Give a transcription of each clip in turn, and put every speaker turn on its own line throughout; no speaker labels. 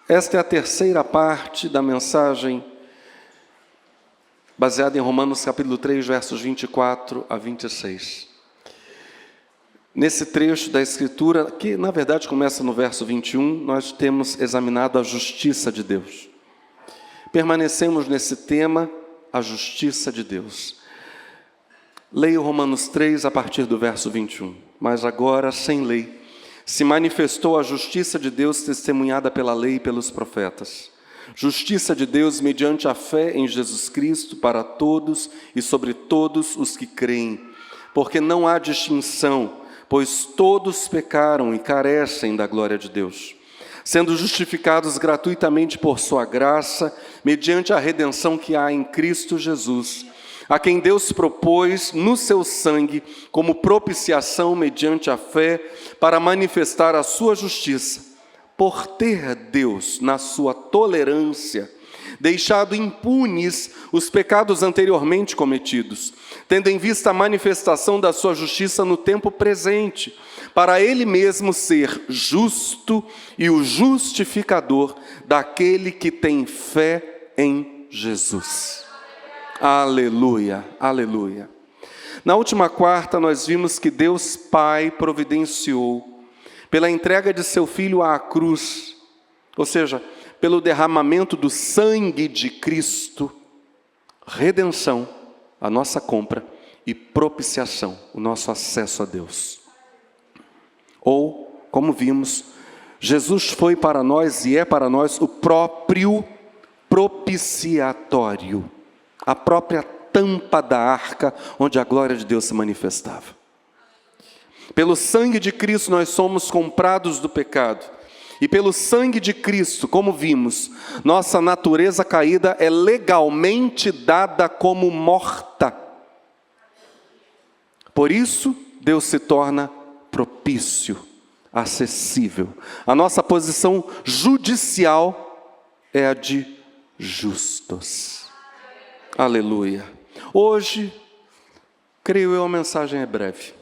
Esta é a terceira parte da mensagem baseada em Romanos capítulo 3, versos 24 a 26. Nesse trecho da Escritura, que na verdade começa no verso 21, nós temos examinado a justiça de Deus. Permanecemos nesse tema, a justiça de Deus. Leio Romanos 3 a partir do verso 21. Mas agora, sem lei, se manifestou a justiça de Deus testemunhada pela lei e pelos profetas. Justiça de Deus mediante a fé em Jesus Cristo para todos e sobre todos os que creem. Porque não há distinção, pois todos pecaram e carecem da glória de Deus, sendo justificados gratuitamente por sua graça, mediante a redenção que há em Cristo Jesus, a quem Deus propôs no seu sangue como propiciação mediante a fé, para manifestar a sua justiça, por ter Deus, na sua tolerância, deixado impunes os pecados anteriormente cometidos, tendo em vista a manifestação da sua justiça no tempo presente, para Ele mesmo ser justo e o justificador daquele que tem fé em Jesus. Aleluia, aleluia. Na última quarta nós vimos que Deus Pai providenciou, pela entrega de seu Filho à cruz, ou seja, pelo derramamento do sangue de Cristo, redenção, a nossa compra, e propiciação, o nosso acesso a Deus. Ou, como vimos, Jesus foi para nós e é para nós o próprio propiciatório, a própria tampa da arca onde a glória de Deus se manifestava. Pelo sangue de Cristo nós somos comprados do pecado. E pelo sangue de Cristo, como vimos, nossa natureza caída é legalmente dada como morta. Por isso, Deus se torna propício, acessível. A nossa posição judicial é a de justos. Aleluia. Hoje, creio eu, a mensagem é breve.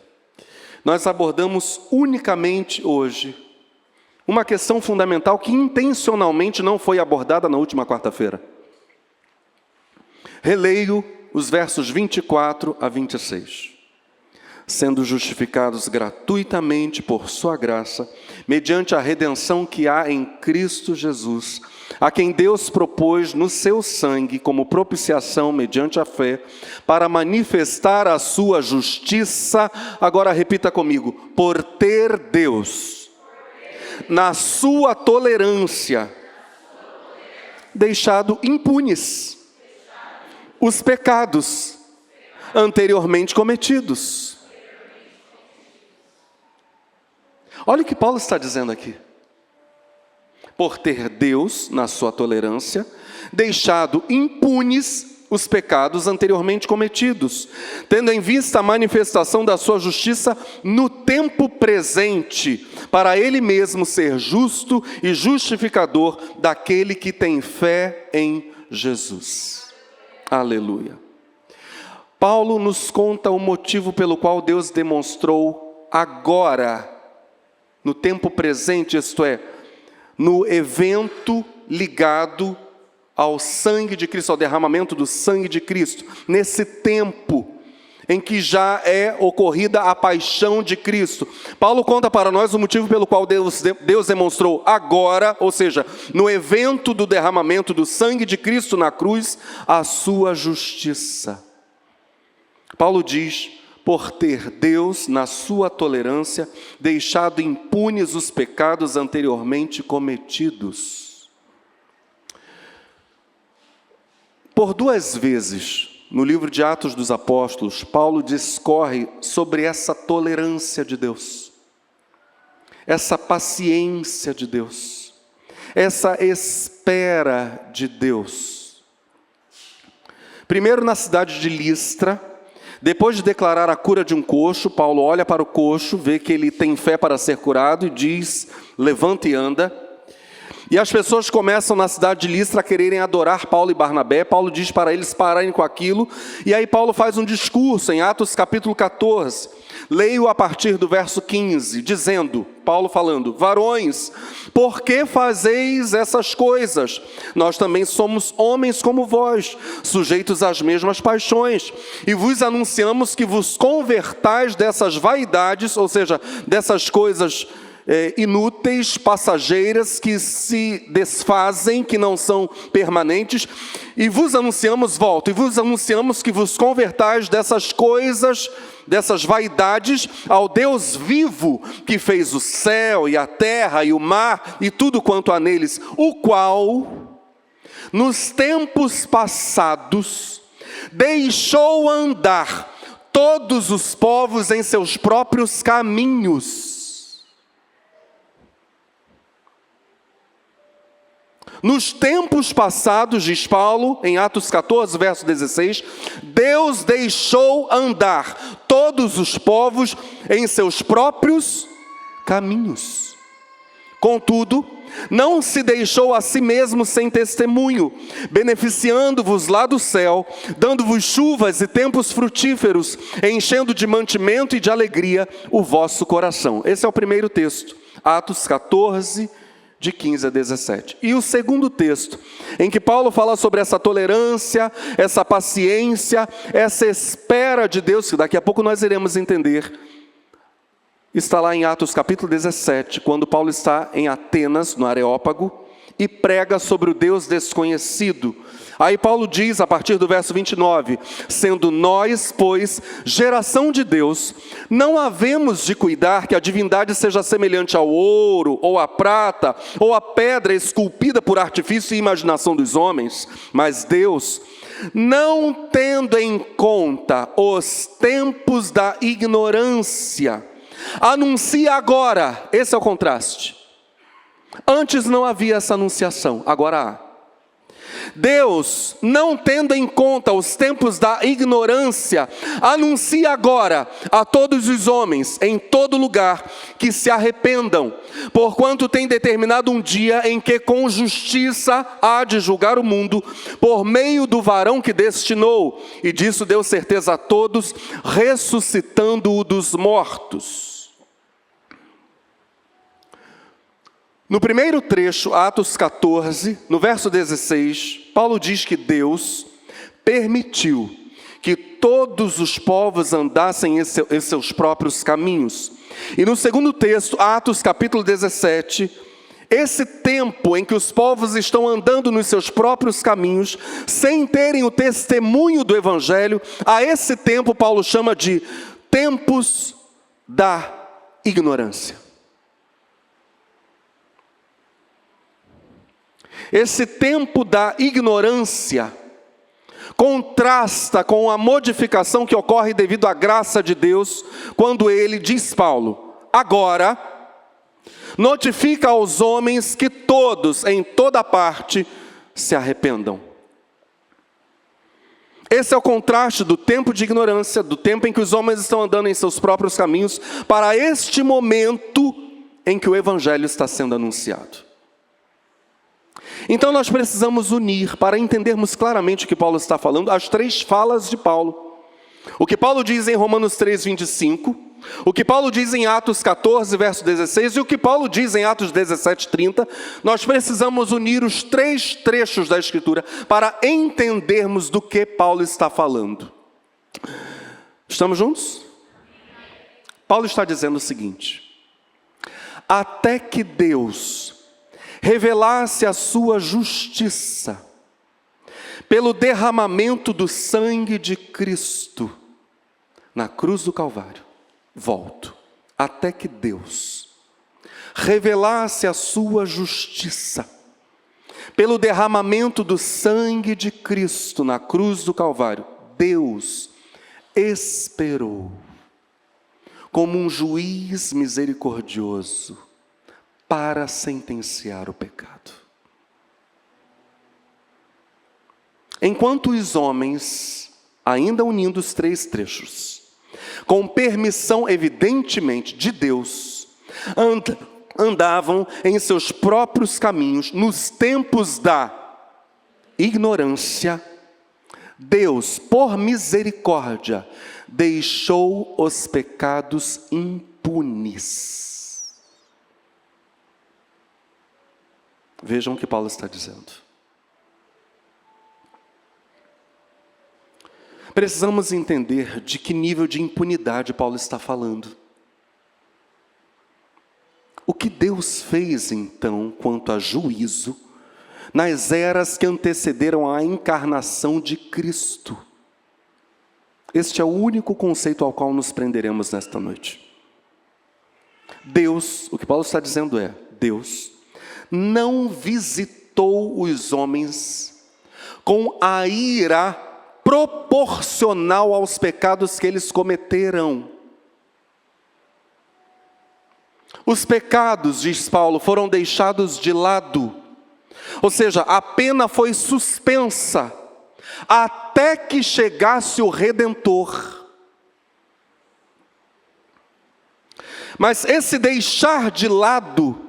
Nós abordamos unicamente hoje uma questão fundamental que intencionalmente não foi abordada na última quarta-feira. Releio os versos 24 a 26. Sendo justificados gratuitamente por sua graça, mediante a redenção que há em Cristo Jesus, a quem Deus propôs no seu sangue como propiciação mediante a fé, para manifestar a sua justiça, agora repita comigo, por ter Deus, na sua tolerância, deixado impunes os pecados anteriormente cometidos. Olha o que Paulo está dizendo aqui. Por ter Deus, na sua tolerância, deixado impunes os pecados anteriormente cometidos, tendo em vista a manifestação da sua justiça no tempo presente, para Ele mesmo ser justo e justificador daquele que tem fé em Jesus. Aleluia. Paulo nos conta o motivo pelo qual Deus demonstrou agora, no tempo presente, isto é, no evento ligado ao sangue de Cristo, ao derramamento do sangue de Cristo, nesse tempo em que já é ocorrida a paixão de Cristo. Paulo conta para nós o motivo pelo qual Deus demonstrou agora, ou seja, no evento do derramamento do sangue de Cristo na cruz, a sua justiça. Paulo diz: por ter Deus, na sua tolerância, deixado impunes os pecados anteriormente cometidos. Por duas vezes, no livro de Atos dos Apóstolos, Paulo discorre sobre essa tolerância de Deus, essa paciência de Deus, essa espera de Deus. Primeiro na cidade de Listra, depois de declarar a cura de um coxo, Paulo olha para o coxo, vê que ele tem fé para ser curado e diz: levanta e anda. E as pessoas começam na cidade de Listra a quererem adorar Paulo e Barnabé. Paulo diz para eles pararem com aquilo. E aí Paulo faz um discurso em Atos capítulo 14, Leio a partir do verso 15, dizendo, Paulo falando: varões, por que fazeis essas coisas? Nós também somos homens como vós, sujeitos às mesmas paixões, e vos anunciamos que vos convertais dessas vaidades, ou seja, dessas coisas inúteis, passageiras, que se desfazem, que não são permanentes, e vos anunciamos, volto, e vos anunciamos que vos convertais dessas coisas, dessas vaidades, ao Deus vivo, que fez o céu e a terra e o mar e tudo quanto há neles, o qual, nos tempos passados, deixou andar todos os povos em seus próprios caminhos. Nos tempos passados, diz Paulo, em Atos 14, verso 16, Deus deixou andar todos os povos em seus próprios caminhos. Contudo, não se deixou a si mesmo sem testemunho, beneficiando-vos lá do céu, dando-vos chuvas e tempos frutíferos, enchendo de mantimento e de alegria o vosso coração. Esse é o primeiro texto, Atos 14, de 15 a 17. E o segundo texto, em que Paulo fala sobre essa tolerância, essa paciência, essa espera de Deus, que daqui a pouco nós iremos entender, está lá em Atos capítulo 17, quando Paulo está em Atenas, no Areópago, e prega sobre o Deus desconhecido. Aí Paulo diz, a partir do verso 29, sendo nós, pois, geração de Deus, não havemos de cuidar que a divindade seja semelhante ao ouro, ou à prata, ou à pedra esculpida por artifício e imaginação dos homens, mas Deus, não tendo em conta os tempos da ignorância, anuncia agora, esse é o contraste. Antes não havia essa anunciação, agora há. Deus, não tendo em conta os tempos da ignorância, anuncia agora a todos os homens, em todo lugar, que se arrependam, porquanto tem determinado um dia em que com justiça há de julgar o mundo, por meio do varão que destinou, e disso deu certeza a todos, ressuscitando-o dos mortos. No primeiro trecho, Atos 14, no verso 16, Paulo diz que Deus permitiu que todos os povos andassem em seus próprios caminhos. E no segundo texto, Atos capítulo 17, esse tempo em que os povos estão andando nos seus próprios caminhos, sem terem o testemunho do Evangelho, a esse tempo Paulo chama de tempos da ignorância. Esse tempo da ignorância contrasta com a modificação que ocorre devido à graça de Deus, quando ele, diz Paulo, agora notifica aos homens que todos, em toda parte, se arrependam. Esse é o contraste do tempo de ignorância, do tempo em que os homens estão andando em seus próprios caminhos, para este momento em que o Evangelho está sendo anunciado. Então nós precisamos unir, para entendermos claramente o que Paulo está falando, as três falas de Paulo. O que Paulo diz em Romanos 3, 25, o que Paulo diz em Atos 14, verso 16, e o que Paulo diz em Atos 17, 30, nós precisamos unir os três trechos da Escritura para entendermos do que Paulo está falando. Estamos juntos? Paulo está dizendo o seguinte: até que Deus revelasse a sua justiça, pelo derramamento do sangue de Cristo, na cruz do Calvário. Volto. Até que Deus revelasse a sua justiça, pelo derramamento do sangue de Cristo, na cruz do Calvário. Deus esperou, como um juiz misericordioso, para sentenciar o pecado. Enquanto os homens, ainda unindo os três trechos, com permissão evidentemente de Deus, andavam em seus próprios caminhos, nos tempos da ignorância, Deus, por misericórdia, deixou os pecados impunes. Vejam o que Paulo está dizendo. Precisamos entender de que nível de impunidade Paulo está falando. O que Deus fez então quanto a juízo nas eras que antecederam a encarnação de Cristo? Este é o único conceito ao qual nos prenderemos nesta noite. Deus, o que Paulo está dizendo é, Deus não visitou os homens com a ira proporcional aos pecados que eles cometeram. Os pecados, diz Paulo, foram deixados de lado. Ou seja, a pena foi suspensa até que chegasse o Redentor. Mas esse deixar de lado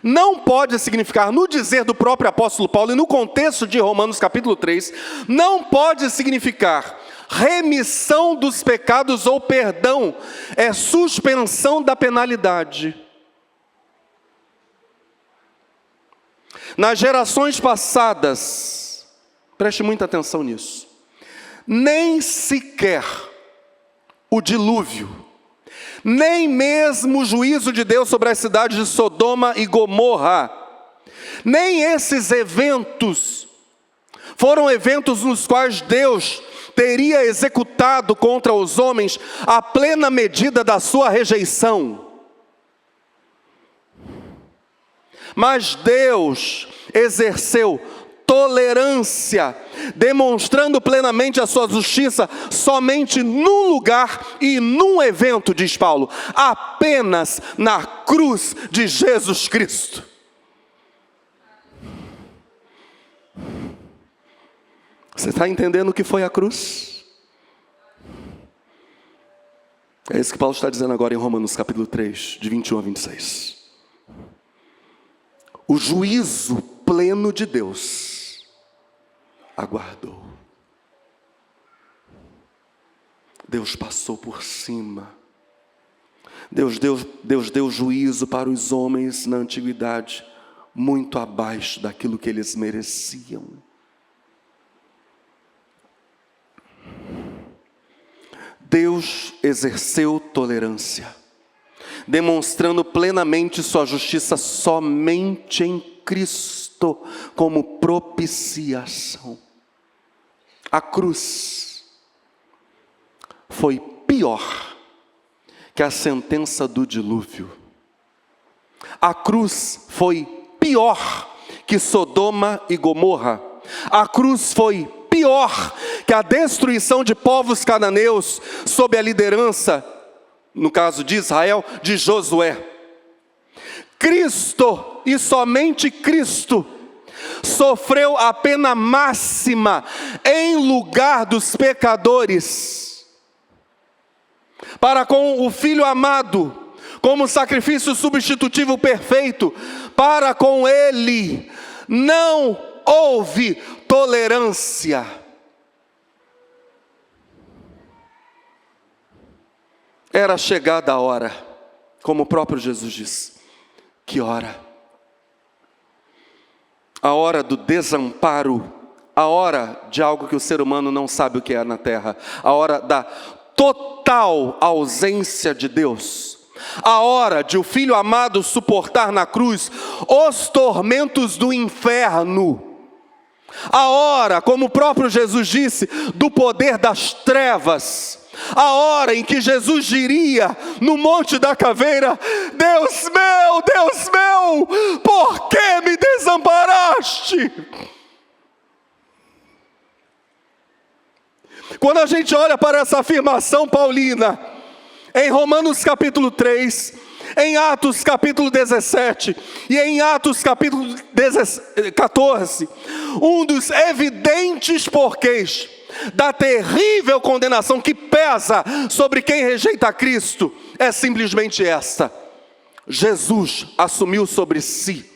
não pode significar, no dizer do próprio apóstolo Paulo e no contexto de Romanos capítulo 3, não pode significar remissão dos pecados ou perdão, é suspensão da penalidade. Nas gerações passadas, preste muita atenção nisso, nem sequer o dilúvio, nem mesmo o juízo de Deus sobre as cidades de Sodoma e Gomorra, nem esses eventos foram eventos nos quais Deus teria executado contra os homens a plena medida da sua rejeição. Mas Deus exerceu tolerância, demonstrando plenamente a sua justiça somente num lugar e num evento, diz Paulo, apenas na cruz de Jesus Cristo. Você está entendendo o que foi a cruz? É isso que Paulo está dizendo agora em Romanos capítulo 3, de 21 a 26. O juízo pleno de Deus aguardou. Deus passou por cima. Deus deu juízo para os homens na antiguidade, muito abaixo daquilo que eles mereciam. Deus exerceu tolerância, demonstrando plenamente sua justiça somente em Cristo, como propiciação. A cruz foi pior que a sentença do dilúvio. A cruz foi pior que Sodoma e Gomorra. A cruz foi pior que a destruição de povos cananeus sob a liderança, no caso de Israel, de Josué. Cristo, e somente Cristo, sofreu a pena máxima em lugar dos pecadores, para com o Filho amado, como sacrifício substitutivo perfeito, para com Ele não houve tolerância. Era chegada a hora, como o próprio Jesus disse. Que hora? A hora do desamparo, a hora de algo que o ser humano não sabe o que é na terra, a hora da total ausência de Deus, a hora de o Filho amado suportar na cruz os tormentos do inferno, a hora, como o próprio Jesus disse, do poder das trevas, a hora em que Jesus diria no Monte da Caveira: Deus meu, por que me desamparaste? Quando a gente olha para essa afirmação paulina, em Romanos capítulo 3, em Atos capítulo 17 e em Atos capítulo 14, um dos evidentes porquês da terrível condenação que pesa sobre quem rejeita Cristo é simplesmente esta: Jesus assumiu sobre si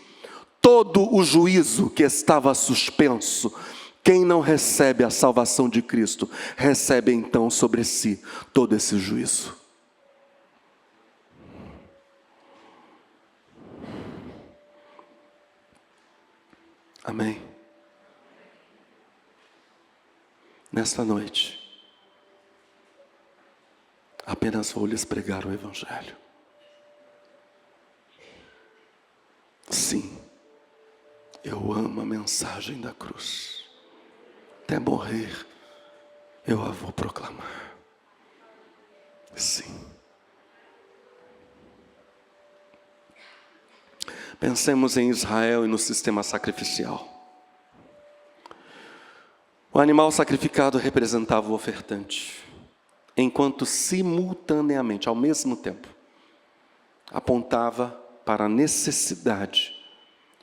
todo o juízo que estava suspenso Quem não recebe a salvação de Cristo, recebe então sobre si todo esse juízo. Amém? Nesta noite, apenas vou lhes pregar o Evangelho. Sim, eu amo a mensagem da cruz. Até morrer, eu a vou proclamar. Sim. Pensemos em Israel e no sistema sacrificial. O animal sacrificado representava o ofertante, enquanto simultaneamente, ao mesmo tempo, apontava para a necessidade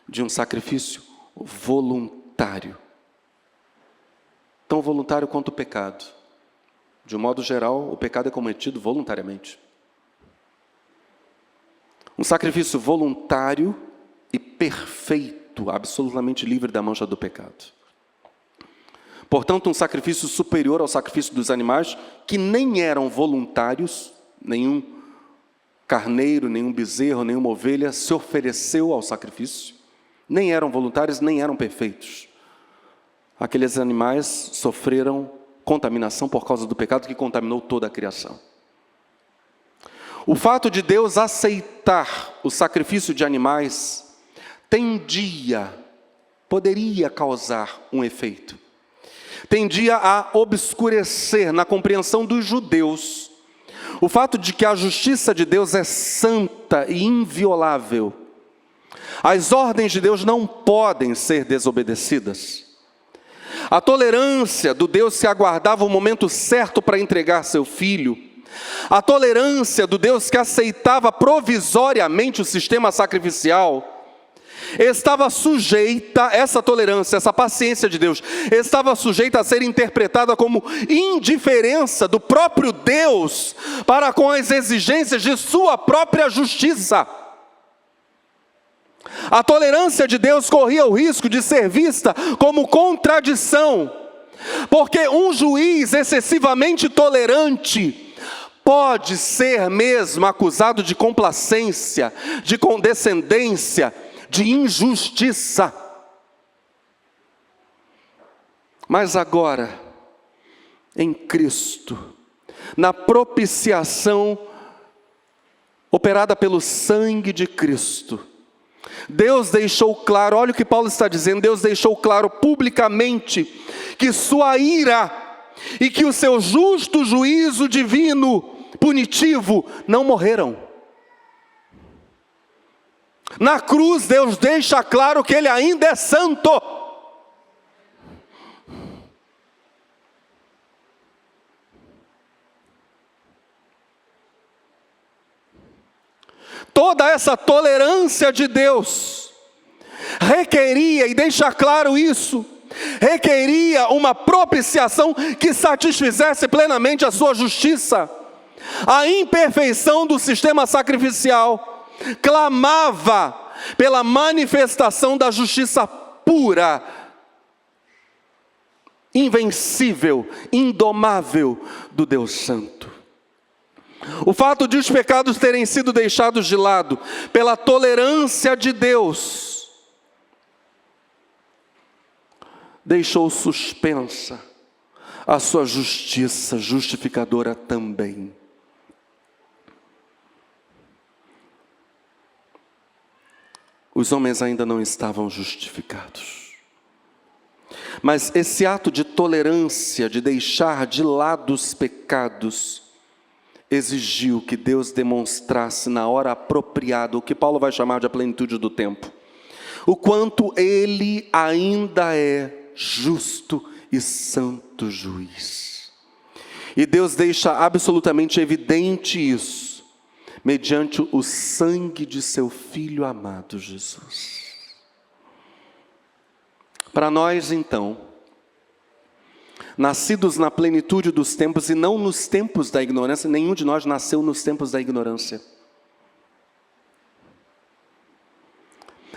de um sacrifício voluntário. Tão voluntário quanto o pecado. De um modo geral, o pecado é cometido voluntariamente. Um sacrifício voluntário e perfeito, absolutamente livre da mancha do pecado. Portanto, um sacrifício superior ao sacrifício dos animais, que nem eram voluntários, nenhum carneiro, nenhum bezerro, nenhuma ovelha se ofereceu ao sacrifício, nem eram voluntários, nem eram perfeitos. Aqueles animais sofreram contaminação por causa do pecado que contaminou toda a criação. O fato de Deus aceitar o sacrifício de animais poderia causar um efeito. Tendia a obscurecer na compreensão dos judeus o fato de que a justiça de Deus é santa e inviolável. As ordens de Deus não podem ser desobedecidas. A tolerância do Deus que aguardava o momento certo para entregar seu filho, a tolerância do Deus que aceitava provisoriamente o sistema sacrificial, estava sujeita, essa tolerância, essa paciência de Deus, estava sujeita a ser interpretada como indiferença do próprio Deus para com as exigências de sua própria justiça. A tolerância de Deus corria o risco de ser vista como contradição, porque um juiz excessivamente tolerante pode ser mesmo acusado de complacência, de condescendência, de injustiça. Mas agora, em Cristo, na propiciação operada pelo sangue de Cristo, Deus deixou claro, olha o que Paulo está dizendo, Deus deixou claro publicamente que sua ira e que o seu justo juízo divino, punitivo, não morreram. Na cruz, Deus deixa claro que Ele ainda é santo. Toda essa tolerância de Deus requeria, e deixa claro isso, requeria uma propiciação que satisfizesse plenamente a sua justiça. A imperfeição do sistema sacrificial clamava pela manifestação da justiça pura, invencível, indomável do Deus Santo. O fato de os pecados terem sido deixados de lado pela tolerância de Deus deixou suspensa a sua justiça justificadora também. Os homens ainda não estavam justificados. Mas esse ato de tolerância, de deixar de lado os pecados, exigiu que Deus demonstrasse na hora apropriada, o que Paulo vai chamar de a plenitude do tempo, o quanto Ele ainda é justo e santo juiz. E Deus deixa absolutamente evidente isso, mediante o sangue de seu Filho amado Jesus. Para nós, então, nascidos na plenitude dos tempos e não nos tempos da ignorância, nenhum de nós nasceu nos tempos da ignorância.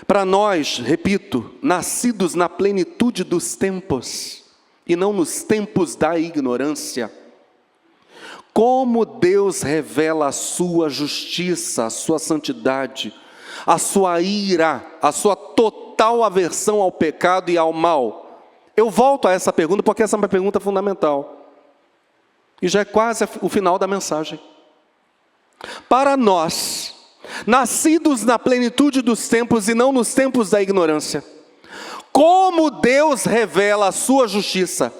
Para nós, repito, nascidos na plenitude dos tempos, e não nos tempos da ignorância, como Deus revela a sua justiça, a sua santidade, a sua ira, a sua total aversão ao pecado e ao mal. Eu volto a essa pergunta porque essa é uma pergunta fundamental. E já é quase o final da mensagem. Para nós, nascidos na plenitude dos tempos e não nos tempos da ignorância, como Deus revela a sua justiça,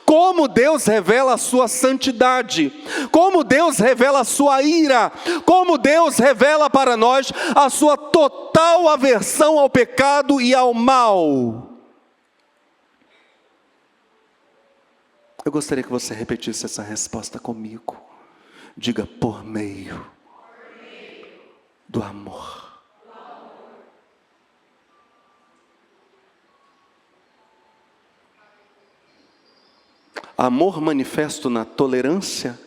como Deus revela a sua santidade, como Deus revela a sua ira, como Deus revela para nós a sua total aversão ao pecado e ao mal. Eu gostaria que você repetisse essa resposta comigo. Diga: por meio do amor. Amor manifesto na tolerância.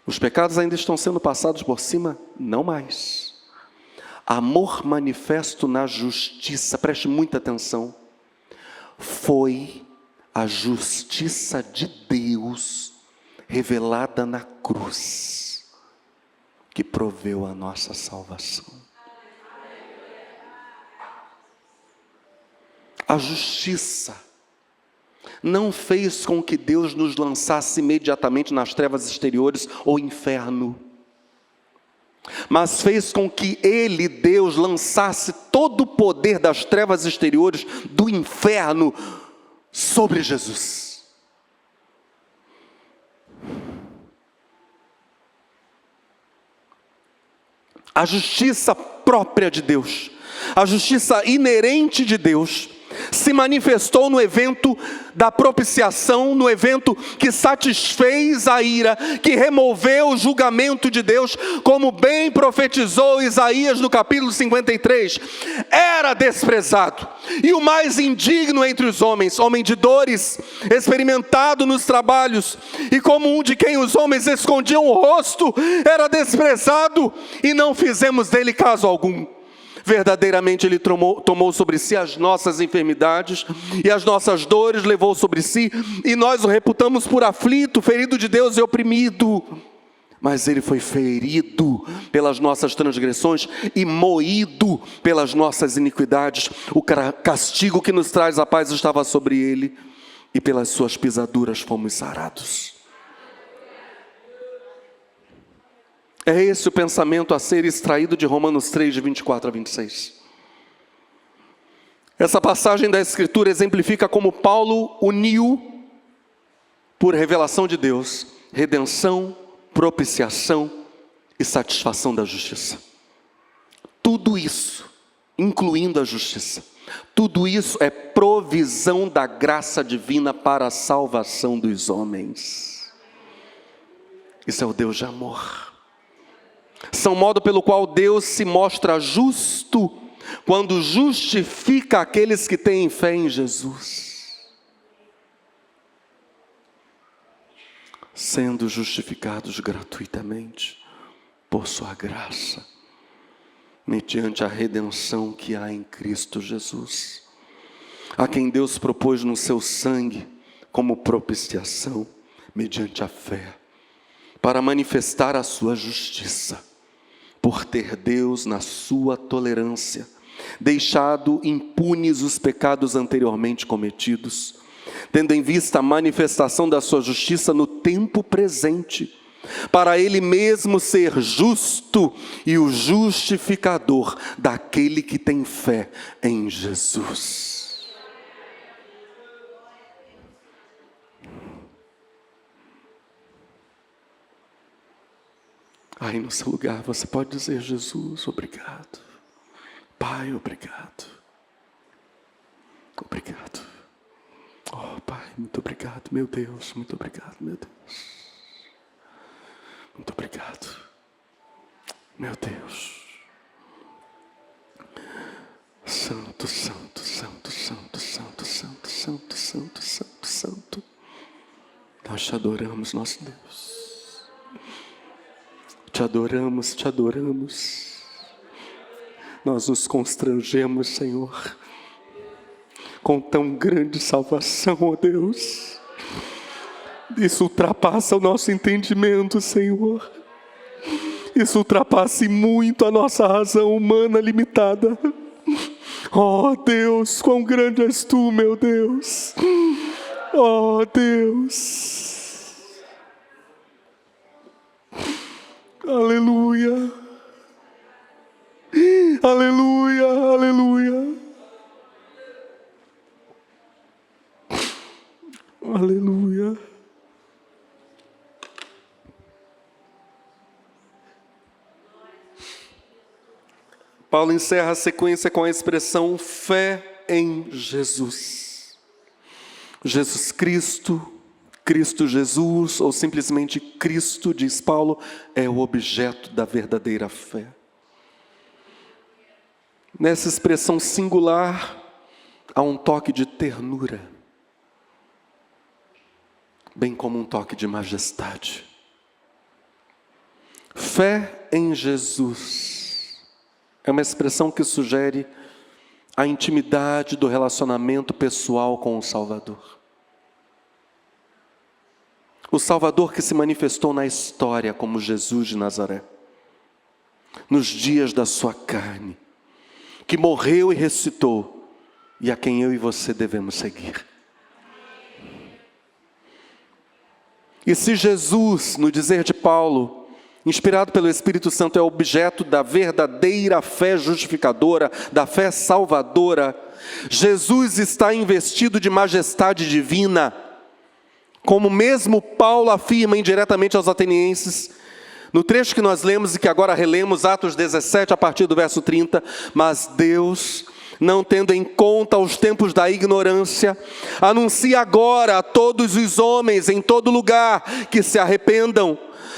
Os pecados ainda estão sendo passados por cima? Não mais. Amor manifesto na justiça. Preste muita atenção. Foi a justiça de Deus revelada na cruz que proveu a nossa salvação. A justiça não fez com que Deus nos lançasse imediatamente nas trevas exteriores ou inferno, mas fez com que Ele, Deus, lançasse todo o poder das trevas exteriores do inferno sobre Jesus. A justiça própria de Deus, a justiça inerente de Deus, se manifestou no evento da propiciação, no evento que satisfez a ira, que removeu o julgamento de Deus, como bem profetizou Isaías no capítulo 53. Era desprezado, e o mais indigno entre os homens, homem de dores, experimentado nos trabalhos, e como um de quem os homens escondiam o rosto, era desprezado, e não fizemos dele caso algum. Verdadeiramente Ele tomou sobre si as nossas enfermidades e as nossas dores levou sobre si, e nós o reputamos por aflito, ferido de Deus e oprimido. Mas Ele foi ferido pelas nossas transgressões e moído pelas nossas iniquidades. O castigo que nos traz a paz estava sobre Ele, e pelas suas pisaduras fomos sarados. É esse o pensamento a ser extraído de Romanos 3, de 24 a 26. Essa passagem da Escritura exemplifica como Paulo uniu, por revelação de Deus, redenção, propiciação e satisfação da justiça. Tudo isso, incluindo a justiça, tudo isso é provisão da graça divina para a salvação dos homens. Isso é o Deus de amor. São modo pelo qual Deus se mostra justo quando justifica aqueles que têm fé em Jesus. Sendo justificados gratuitamente por sua graça, mediante a redenção que há em Cristo Jesus, a quem Deus propôs no seu sangue como propiciação, mediante a fé, para manifestar a sua justiça, por ter Deus, na sua tolerância, deixado impunes os pecados anteriormente cometidos, tendo em vista a manifestação da sua justiça no tempo presente, para Ele mesmo ser justo e o justificador daquele que tem fé em Jesus. Aí no seu lugar você pode dizer: Jesus, obrigado. Pai, obrigado. Obrigado. Oh, Pai, muito obrigado, meu Deus. Muito obrigado, meu Deus. Muito obrigado, meu Deus. Santo, santo, santo, santo, santo, santo, santo, santo, santo, santo. Nós te adoramos, nosso Deus. Te adoramos, te adoramos. nós nos constrangemos, Senhor, com tão grande salvação, ó Deus. Isso ultrapassa o nosso entendimento, Senhor. Isso ultrapassa muito a nossa razão humana limitada. Ó Deus, quão grande és Tu, meu Deus. Ó Deus. Aleluia. Aleluia, aleluia. Aleluia. Paulo encerra a sequência com a expressão fé em Jesus. Jesus Cristo, Cristo Jesus, ou simplesmente Cristo, diz Paulo, é o objeto da verdadeira fé. Nessa expressão singular, há um toque de ternura, bem como um toque de majestade. Fé em Jesus é uma expressão que sugere a intimidade do relacionamento pessoal com o Salvador. O Salvador que se manifestou na história como Jesus de Nazaré, nos dias da sua carne, que morreu e ressuscitou, e a quem eu e você devemos seguir. E se Jesus, no dizer de Paulo, inspirado pelo Espírito Santo, é objeto da verdadeira fé justificadora, da fé salvadora, Jesus está investido de majestade divina, como mesmo Paulo afirma indiretamente aos atenienses, no trecho que nós lemos e que agora relemos, Atos 17, a partir do verso 30, mas Deus, não tendo em conta os tempos da ignorância, anuncia agora a todos os homens em todo lugar que se arrependam,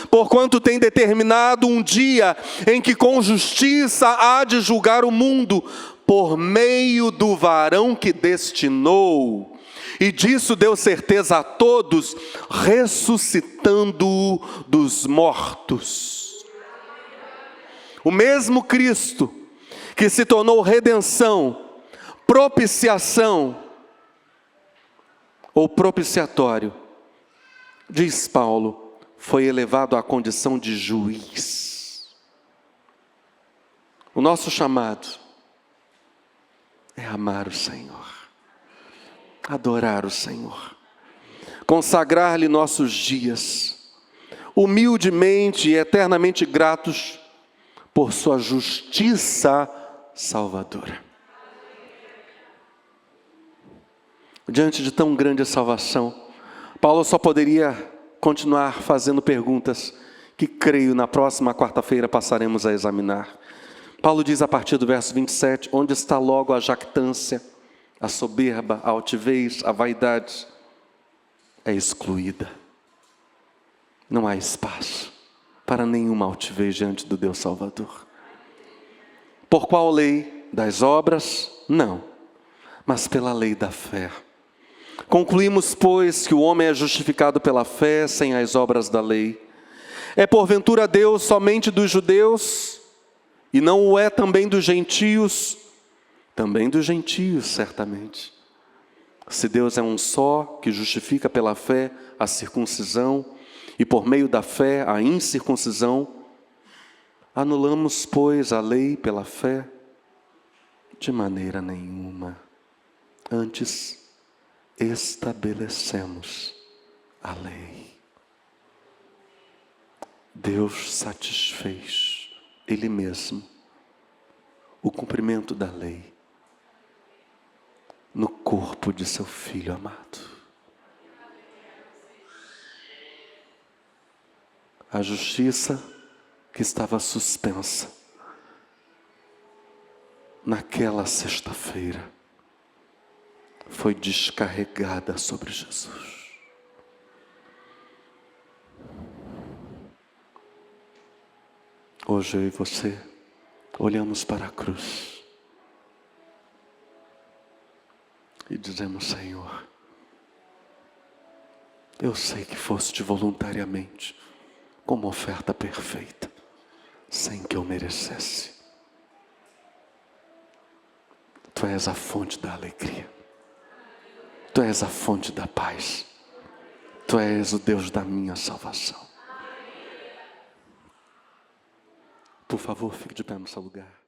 porquanto tem determinado um dia em que com justiça há de julgar o mundo, por meio do varão que destinou, e disso deu certeza a todos, ressuscitando-o dos mortos. O mesmo Cristo que se tornou redenção, propiciação ou propiciatório, diz Paulo, foi elevado à condição de juiz. O nosso chamado é amar o Senhor, adorar o Senhor, consagrar-lhe nossos dias, humildemente e eternamente gratos por sua justiça salvadora. Diante de tão grande salvação, Paulo só poderia continuar fazendo perguntas que creio na próxima quarta-feira passaremos a examinar. Paulo diz a partir do verso 27, onde está logo a jactância, a soberba, a altivez, a vaidade? É excluída. Não há espaço para nenhuma altivez diante do Deus Salvador. Por qual lei? Das obras? Não, mas pela lei da fé. Concluímos, pois, que o homem é justificado pela fé, sem as obras da lei. É porventura Deus somente dos judeus, e não o é também dos gentios? Também dos gentios, certamente. Se Deus é um só, que justifica pela fé a circuncisão, e por meio da fé a incircuncisão, anulamos, pois, a lei pela fé? De maneira nenhuma. Antes, estabelecemos a lei. Deus satisfez Ele mesmo o cumprimento da lei no corpo de seu Filho amado. A justiça que estava suspensa naquela sexta-feira foi descarregada sobre Jesus. Hoje eu e você olhamos para a cruz e dizemos: Senhor, eu sei que foste voluntariamente, como oferta perfeita, sem que eu merecesse. Tu és a fonte da alegria. Tu és a fonte da paz. Tu és o Deus da minha salvação. Por favor, fique de pé no seu lugar.